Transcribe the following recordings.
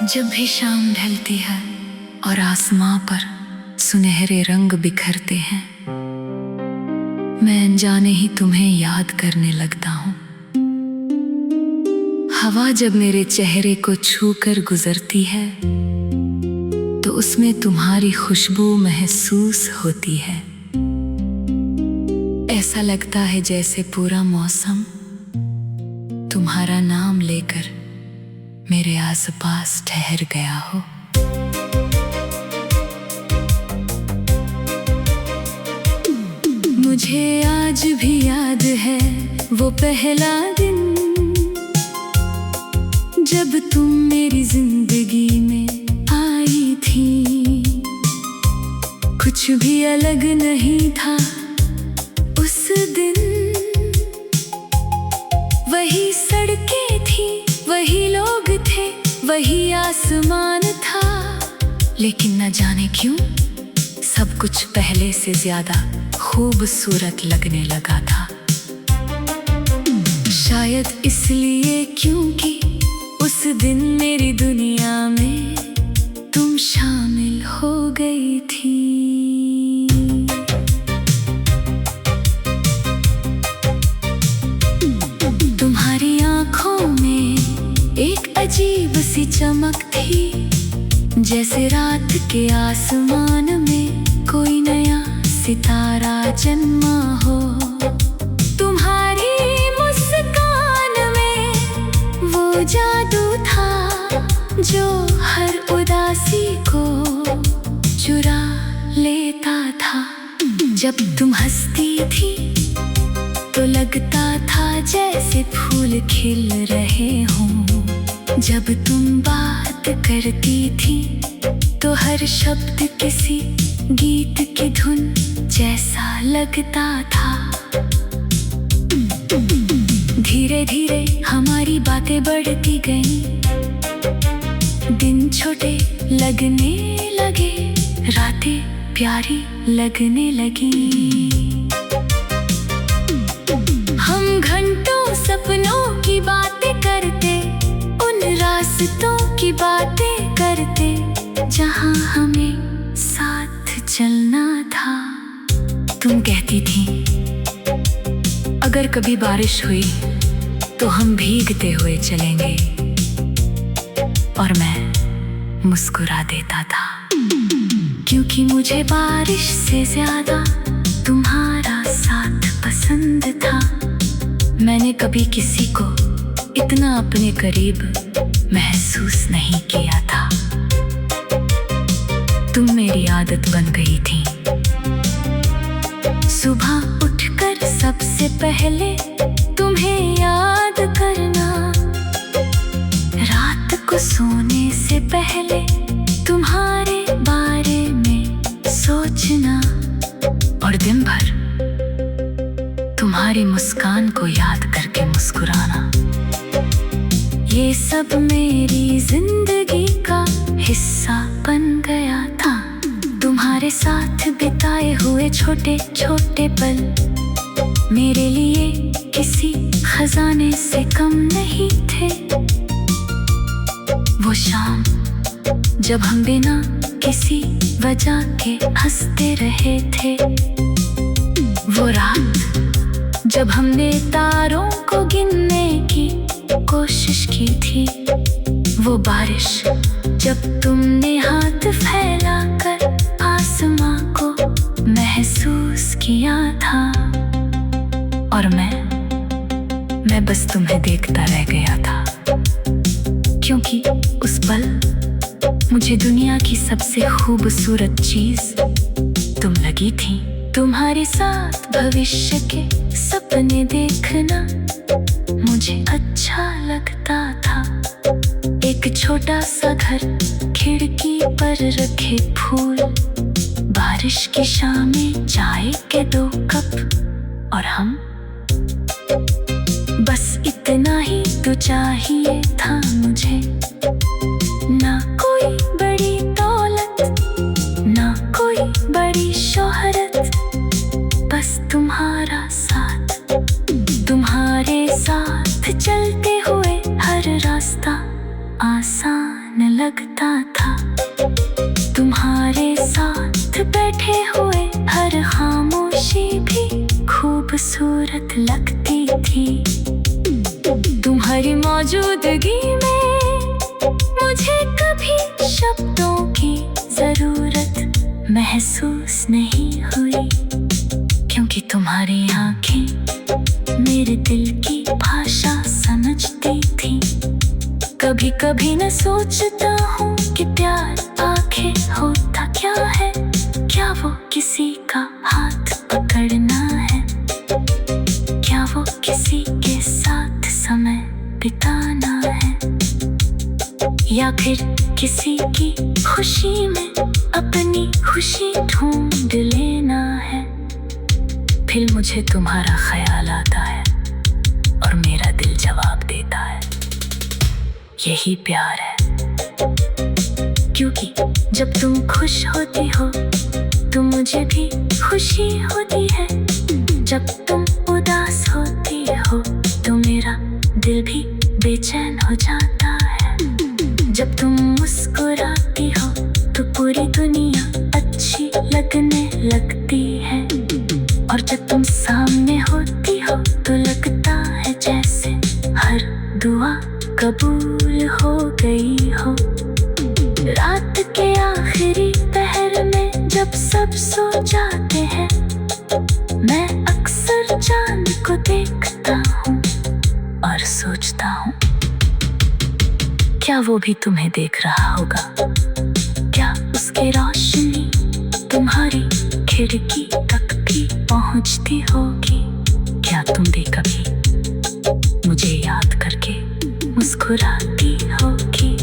जब भी शाम ढलती है और आसमां पर सुनहरे रंग बिखरते हैं, मैं अनजाने ही तुम्हें याद करने लगता हूँ। हवा जब मेरे चेहरे को छू कर गुजरती है तो उसमें तुम्हारी खुशबू महसूस होती है। ऐसा लगता है जैसे पूरा मौसम तुम्हारा नाम लेकर मेरे आसपास ठहर गया हो। मुझे आज भी याद है वो पहला दिन जब तुम मेरी जिंदगी में आई थी। कुछ भी अलग नहीं था उस दिन, वही सड़कें थी, वही लोग थे, वही आसमान था। लेकिन न जाने क्यों सब कुछ पहले से ज्यादा खूबसूरत लगने लगा था। शायद इसलिए क्योंकि उस दिन मेरी दुनिया में तुम शामिल हो गई थी। तुम्हारी आंखों में एक अजीब सी चमक थी, जैसे रात के आसमान में कोई नया सितारा जन्मा हो। तुम्हारी मुस्कान में वो जादू था जो हर उदासी को चुरा लेता था। जब तुम हंसती थी तो लगता था जैसे फूल खिल रहे हों। जब तुम बात करती थी तो हर शब्द किसी गीत की धुन जैसा लगता था। धीरे धीरे हमारी बातें बढ़ती गईं, दिन छोटे लगने लगे, रातें प्यारी लगने लगी। हम घंटों सपनों की बातें करते, उन रास्तों की बातें करते जहां हमें साथ चलना था। तुम कहती थी अगर कभी बारिश हुई तो हम भीगते हुए चलेंगे, और मैं मुस्कुरा देता था, क्योंकि मुझे बारिश से ज्यादा तुम्हारा साथ पसंद था। मैंने कभी किसी को इतना अपने करीब महसूस नहीं किया था। तुम मेरी आदत बन गई थी। सुबह उठकर सबसे पहले तुम्हें याद करना, रात को सोने से पहले तुम्हारे बारे में सोचना, और दिन भर तुम्हारी मुस्कान को याद करके मुस्कुराना। ये सब मेरी जिंदगी का हिस्सा बन गया था। तुम्हारे साथ बिताए हुए छोटे छोटे पल मेरे लिए किसी खजाने से कम नहीं थे। वो शाम जब हम बिना किसी वजह के हंसते रहे थे, वो रात जब हमने तारों को गिनने की कोशिश की थी, वो बारिश जब तुमने हाथ फैलाकर आसमां को महसूस किया था, और मैं बस तुम्हें देखता रह गया था, क्योंकि उस पल मुझे दुनिया की सबसे खूबसूरत चीज तुम लगी थी। तुम्हारे साथ भविष्य के सपने देखना मुझे अच्छा लगता था। एक छोटा सा घर, खिड़की पर रखे फूल, बारिश की शामें, चाय के 2 कप, और हम, बस इतना ही तो चाहिए था मुझे। ना कोई बड़ी दौलत, ना कोई बड़ी शोहरत, बस तुम्हारा साथ। साथ चलते हुए हर रास्ता आसान लगता था। तुम्हारे साथ बैठे हुए हर खामोशी भी खूबसूरत लगती थी। तुम्हारी मौजूदगी में मुझे कभी शब्दों की जरूरत महसूस नहीं हुई, क्योंकि तुम्हारी आंखें मेरे दिल की भाषा समझती थी। कभी कभी मैं सोचता हूँ कि प्यार आखिर होता क्या है। क्या वो किसी का हाथ पकड़ना है? क्या वो किसी के साथ समय बिताना है? या फिर किसी की खुशी में अपनी खुशी ढूंढ लेना है? फिर मुझे तुम्हारा ख्याल आता है और मेरा दिल जवाब देता है, यही प्यार है। क्योंकि जब तुम खुश होती हो तो मुझे भी खुशी होती है। जब तुम उदास होती हो तो मेरा दिल भी बेचैन हो जाता है। जब तुम मुस्कुराती हो तो पूरी दुनिया अच्छी लगने लगती है। और जब तुम सामने होती हो तो लगता है जैसे हर दुआ कबूल हो गई हो। रात के आखिरी पहर में जब सब सो जाते हैं, मैं अक्सर चांद को देखता हूँ और सोचता हूँ, क्या वो भी तुम्हें देख रहा होगा? क्या उसकी रोशनी तुम्हारी खिड़की तक भी पहुँचती होगी? क्या तुम भी कभी मुझे याद करके मुस्कुराती होगी?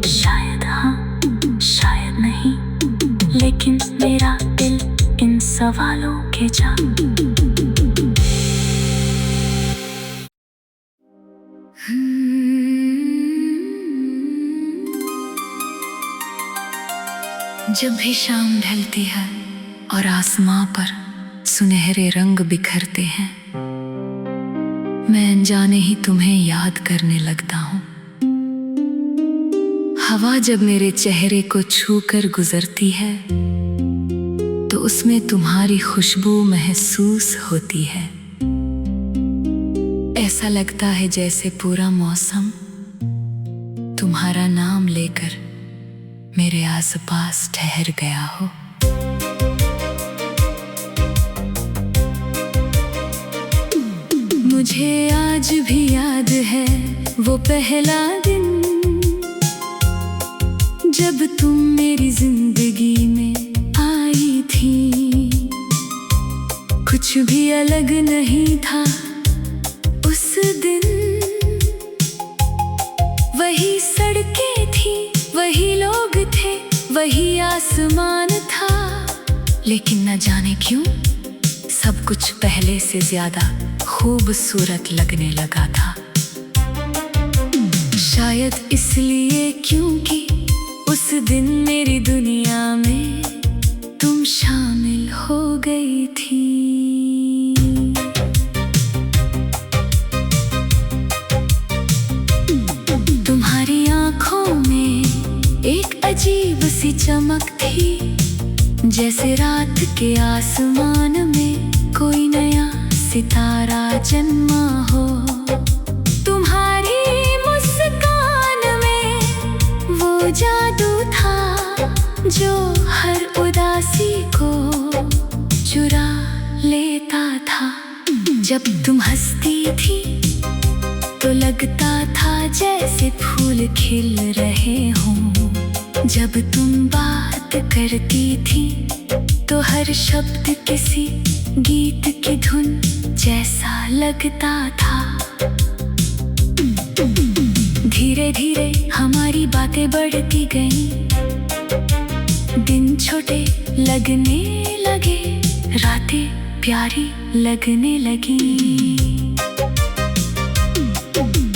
शायद हाँ, शायद नहीं, लेकिन मेरा दिल इन सवालों के जब भी शाम ढलती है और आसमां पर सुनहरे रंग बिखरते हैं, मैं अनजाने ही तुम्हें याद करने लगता हूँ। हवा जब मेरे चेहरे को छू कर गुजरती है तो उसमें तुम्हारी खुशबू महसूस होती है। ऐसा लगता है जैसे पूरा मौसम तुम्हारा नाम लेकर मेरे आसपास ठहर गया हो। मुझे आज भी याद है वो पहला दिन जब तुम मेरी जिंदगी में आई थी। कुछ भी अलग नहीं था उस दिन, वही सड़कें थी, वही लोग थे, वही आसमान था। लेकिन न जाने क्यों सब कुछ पहले से ज्यादा खूबसूरत लगने लगा था। शायद इसलिए क्योंकि उस दिन मेरी दुनिया में तुम शामिल हो गई थी। तुम्हारी आंखों में एक अजीब सी चमक थी, जैसे रात के आसमान में कोई नया सितारा जन्मा हो। तुम्हारी मुस्कान में वो जादू था जो हर उदासी को चुरा लेता था। जब तुम हंसती थी तो लगता था जैसे फूल खिल रहे हों। जब तुम बात करती थी तो हर शब्द किसी गीत की धुन जैसा लगता था। धीरे धीरे हमारी बातें बढ़ती गईं, दिन छोटे लगने लगे, रातें प्यारी लगने लगी।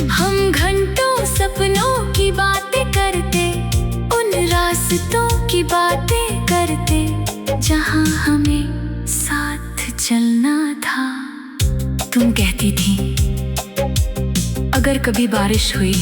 हम घंटों सपनों की बातें करते, उन रास्तों की बातें करते जहां हमें साथ चलना था। तुम कहती थी अगर कभी बारिश हुई